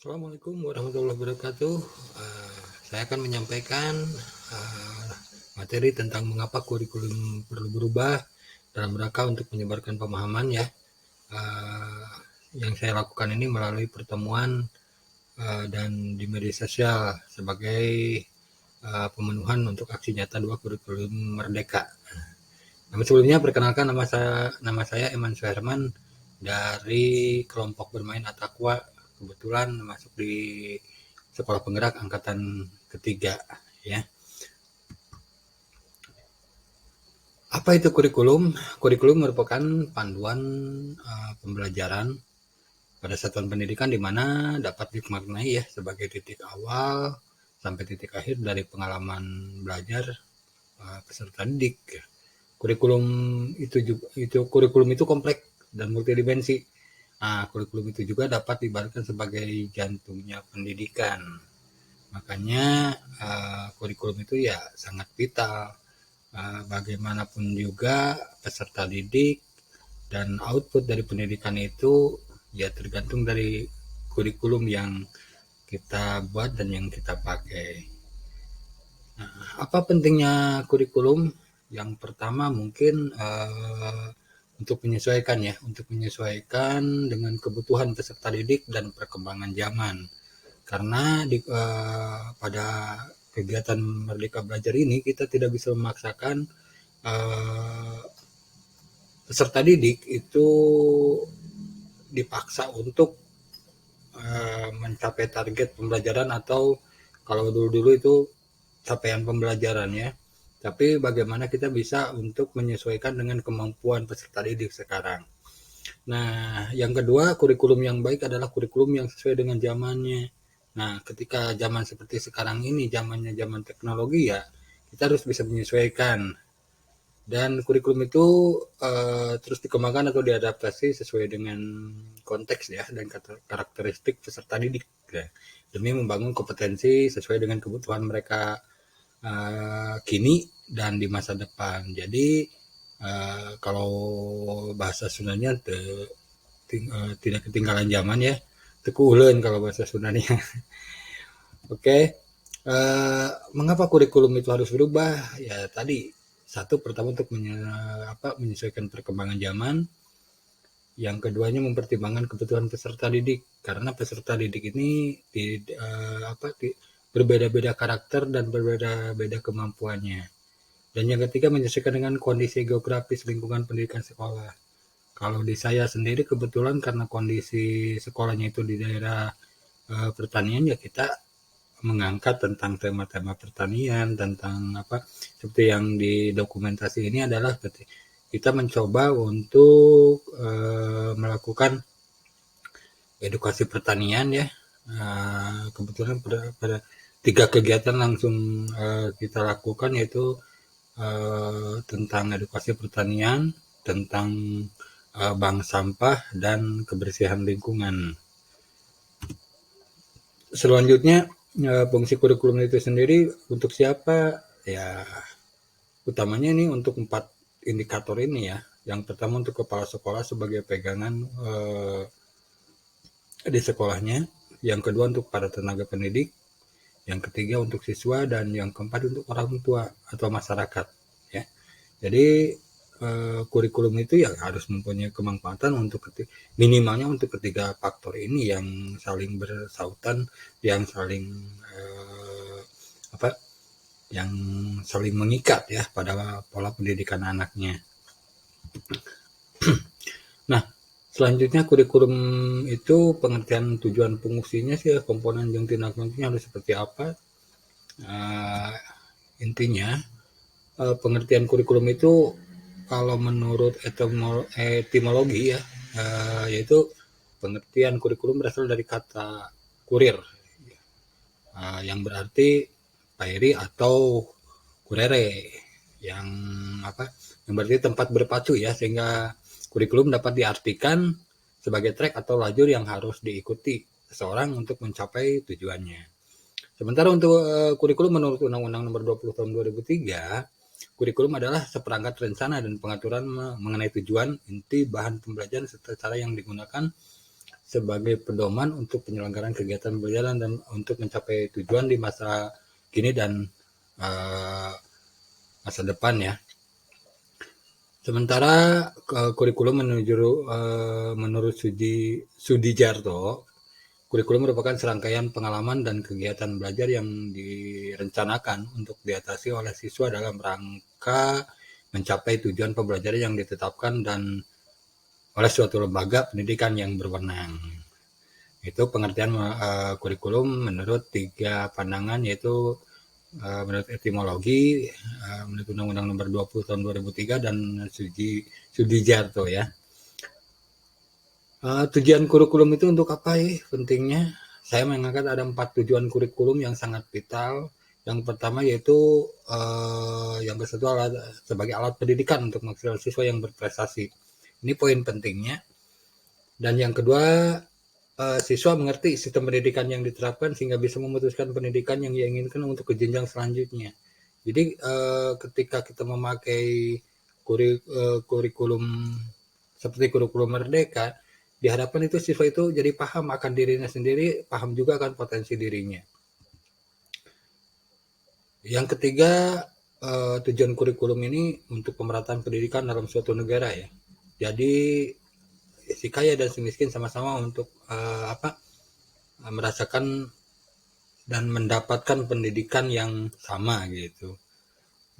Assalamualaikum warahmatullahi wabarakatuh. Saya akan menyampaikan materi tentang mengapa kurikulum perlu berubah dalam rangka untuk menyebarkan pemahaman ya. Yang saya lakukan ini melalui pertemuan dan di media sosial sebagai pemenuhan untuk aksi nyata 2 kurikulum merdeka. Namun sebelumnya perkenalkan nama saya Eman Suherman dari kelompok bermain Atakwa, kebetulan masuk di Sekolah Penggerak angkatan ketiga ya. Apa itu kurikulum? Kurikulum merupakan panduan pembelajaran pada satuan pendidikan di mana dapat dimaknai ya sebagai titik awal sampai titik akhir dari pengalaman belajar peserta didik. Kurikulum itu kompleks dan multidimensi. Kurikulum itu juga dapat diibaratkan sebagai jantungnya pendidikan. Makanya kurikulum itu ya sangat vital. Bagaimanapun juga peserta didik dan output dari pendidikan itu ya tergantung dari kurikulum yang kita buat dan yang kita pakai. Apa pentingnya kurikulum? Yang pertama mungkin untuk menyesuaikan dengan kebutuhan peserta didik dan perkembangan zaman. Karena pada kegiatan Merdeka Belajar ini kita tidak bisa memaksakan peserta didik itu dipaksa untuk mencapai target pembelajaran atau kalau dulu-dulu itu capaian pembelajaran ya. Tapi bagaimana kita bisa untuk menyesuaikan dengan kemampuan peserta didik sekarang. Nah, yang kedua, kurikulum yang baik adalah kurikulum yang sesuai dengan zamannya. Nah, ketika zaman seperti sekarang ini, zamannya zaman teknologi ya, kita harus bisa menyesuaikan. Dan kurikulum itu terus dikembangkan atau diadaptasi sesuai dengan konteks ya dan karakteristik peserta didik ya, demi membangun kompetensi sesuai dengan kebutuhan mereka kini dan di masa depan. Jadi kalau bahasa Sundanya tidak ketinggalan zaman ya, tekuuleun kalau bahasa Sundanya. Oke. Mengapa kurikulum itu harus berubah? Ya tadi satu pertama untuk menyesuaikan perkembangan zaman. Yang keduanya mempertimbangkan kebutuhan peserta didik karena peserta didik ini berbeda-beda karakter dan berbeda-beda kemampuannya. Dan yang ketiga menyesuaikan dengan kondisi geografis lingkungan pendidikan sekolah. Kalau di saya sendiri kebetulan karena kondisi sekolahnya itu di daerah pertanian ya kita mengangkat tentang tema-tema pertanian, tentang seperti yang di dokumentasi ini adalah kita mencoba untuk melakukan edukasi pertanian ya. Kebetulan pada 3 kegiatan langsung kita lakukan yaitu tentang edukasi pertanian, tentang bank sampah dan kebersihan lingkungan. Selanjutnya fungsi kurikulum itu sendiri untuk siapa? Ya utamanya ini untuk 4 indikator ini ya. Yang pertama untuk kepala sekolah sebagai pegangan di sekolahnya. Yang kedua untuk para tenaga pendidik. Yang ketiga untuk siswa dan yang keempat untuk orang tua atau masyarakat ya. Jadi kurikulum itu ya harus mempunyai kemanfaatan untuk minimalnya untuk ketiga faktor ini yang saling bersautan, yang saling yang saling mengikat ya pada pola pendidikan anaknya. Nah, selanjutnya kurikulum itu pengertian tujuan fungsinya sih komponen yang tindak lanjutnya harus seperti apa. Intinya pengertian kurikulum itu kalau menurut etimologi ya yaitu pengertian kurikulum berasal dari kata kurir yang berarti pairi atau kurere yang yang berarti tempat berpacu ya, sehingga kurikulum dapat diartikan sebagai trek atau lajur yang harus diikuti seseorang untuk mencapai tujuannya. Sementara untuk kurikulum menurut Undang-Undang Nomor 20 Tahun 2003, kurikulum adalah seperangkat rencana dan pengaturan mengenai tujuan, inti, bahan pembelajaran serta cara yang digunakan sebagai pedoman untuk penyelenggaraan kegiatan pembelajaran dan untuk mencapai tujuan di masa kini dan masa depan ya. Sementara kurikulum menurut Sudijarto, kurikulum merupakan serangkaian pengalaman dan kegiatan belajar yang direncanakan untuk diatasi oleh siswa dalam rangka mencapai tujuan pembelajaran yang ditetapkan dan oleh suatu lembaga pendidikan yang berwenang. Itu pengertian kurikulum menurut 3 pandangan, yaitu menurut etimologi, menurut Undang-Undang Nomor 20 Tahun 2003 dan Sudijarto ya. Tujuan kurikulum itu untuk apa ya? Pentingnya saya mengangkat ada 4 tujuan kurikulum yang sangat vital. Yang pertama yaitu yang kedua adalah sebagai alat pendidikan untuk menghasilkan siswa yang berprestasi. Ini poin pentingnya. Dan yang kedua, siswa mengerti sistem pendidikan yang diterapkan sehingga bisa memutuskan pendidikan yang ia inginkan untuk ke jenjang selanjutnya. Jadi ketika kita memakai kurikulum seperti kurikulum Merdeka, diharapkan itu siswa itu jadi paham akan dirinya sendiri, paham juga akan potensi dirinya. Yang ketiga, tujuan kurikulum ini untuk pemerataan pendidikan dalam suatu negara ya. Jadi si kaya dan si miskin sama-sama untuk merasakan dan mendapatkan pendidikan yang sama gitu.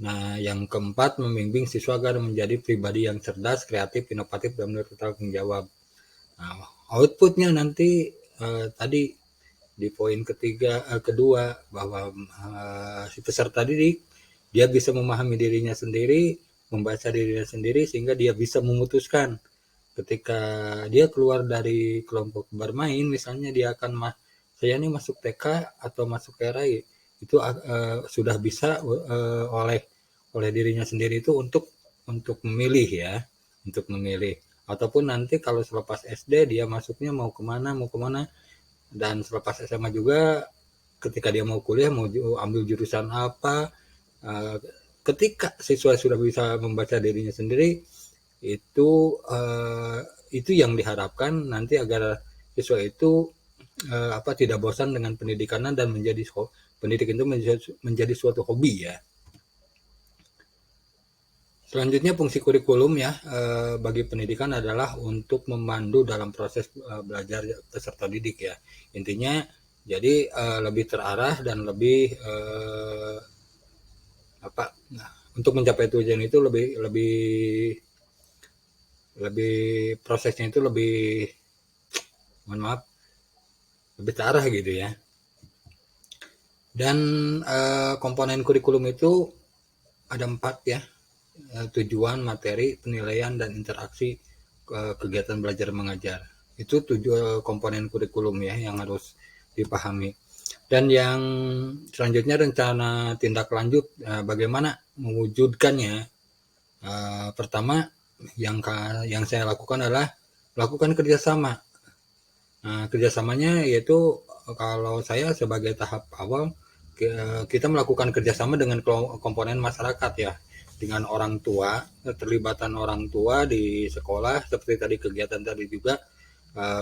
Nah, yang keempat, membimbing siswa agar menjadi pribadi yang cerdas, kreatif, inovatif, dan bertanggung jawab. Nah, outputnya nanti tadi di poin kedua bahwa si peserta didik dia bisa memahami dirinya sendiri, membaca dirinya sendiri sehingga dia bisa memutuskan ketika dia keluar dari kelompok bermain, misalnya dia akan saya ini masuk TK atau masuk RI, itu sudah bisa oleh dirinya sendiri itu untuk memilih ya, untuk memilih. Ataupun nanti kalau selepas SD dia masuknya mau kemana, dan selepas SMA juga ketika dia mau kuliah mau ambil jurusan apa, ketika siswa sudah bisa membaca dirinya sendiri, itu yang diharapkan nanti agar siswa itu tidak bosan dengan pendidikannya dan pendidikan itu menjadi suatu hobi ya. Selanjutnya fungsi kurikulum ya bagi pendidikan adalah untuk memandu dalam proses belajar peserta didik ya. Intinya jadi lebih terarah dan lebih untuk mencapai tujuan itu lebih prosesnya itu lebih terarah gitu ya. Dan komponen kurikulum itu ada 4 ya. Tujuan, materi, penilaian, dan interaksi kegiatan belajar mengajar. Itu komponen kurikulum ya yang harus dipahami. Dan yang selanjutnya rencana tindak lanjut bagaimana mewujudkannya. Pertama yang saya lakukan adalah melakukan kerjasama. Kerjasamanya yaitu kalau saya sebagai tahap awal kita melakukan kerjasama dengan komponen masyarakat ya, dengan orang tua, keterlibatan orang tua di sekolah seperti tadi kegiatan tadi juga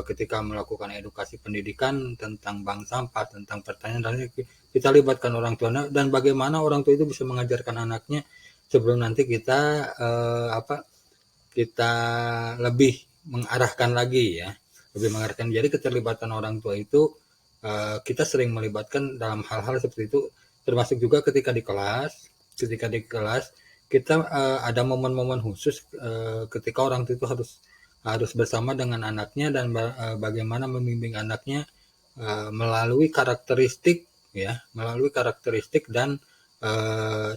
ketika melakukan edukasi pendidikan tentang bank sampah, tentang pertanian, dan kita libatkan orang tua dan bagaimana orang tua itu bisa mengajarkan anaknya sebelum nanti kita kita lebih mengarahkan lagi ya, lebih mengarahkan. Jadi keterlibatan orang tua itu kita sering melibatkan dalam hal-hal seperti itu, termasuk juga ketika di kelas kita ada momen-momen khusus ketika orang tua itu harus bersama dengan anaknya dan bagaimana membimbing anaknya melalui karakteristik dan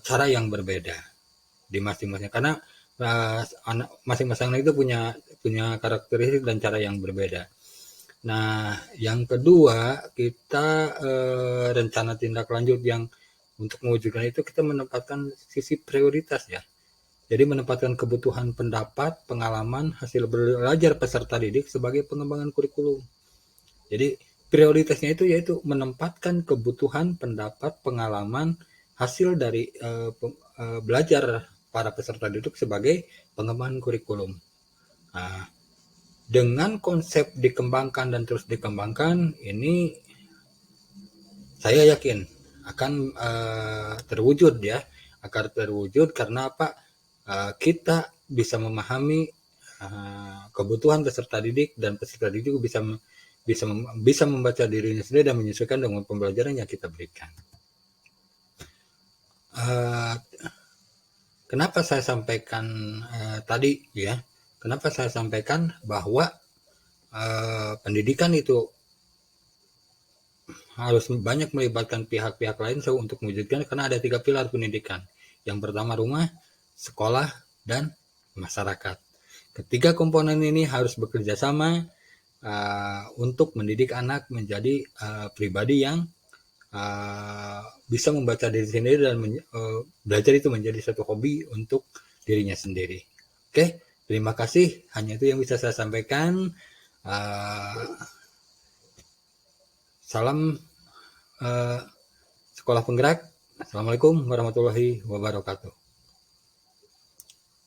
cara yang berbeda di masing-masing, karena masing-masing itu punya karakteristik dan cara yang berbeda. Nah, yang kedua kita rencana tindak lanjut yang untuk mewujudkan itu kita menempatkan sisi prioritas ya. Jadi menempatkan kebutuhan pendapat, pengalaman, hasil belajar peserta didik sebagai pengembangan kurikulum. Jadi prioritasnya itu yaitu menempatkan kebutuhan pendapat, pengalaman, hasil dari belajar para peserta didik sebagai pengembangan kurikulum. Nah, Dengan konsep dikembangkan dan terus dikembangkan, ini saya yakin akan terwujud ya, akan terwujud karena apa? Kita bisa memahami kebutuhan peserta didik dan peserta didik bisa membaca dirinya sendiri dan menyesuaikan dengan pembelajaran yang kita berikan. Kenapa saya sampaikan tadi ya? Kenapa saya sampaikan bahwa pendidikan itu harus banyak melibatkan pihak-pihak lain untuk mewujudkan, karena ada 3 pilar pendidikan. Yang pertama rumah, sekolah, dan masyarakat. Ketiga komponen ini harus bekerja sama untuk mendidik anak menjadi pribadi yang bisa membaca diri sendiri dan belajar itu menjadi satu hobi untuk dirinya sendiri. Oke, terima kasih. Hanya itu yang bisa saya sampaikan. Salam Sekolah Penggerak. Assalamualaikum warahmatullahi wabarakatuh.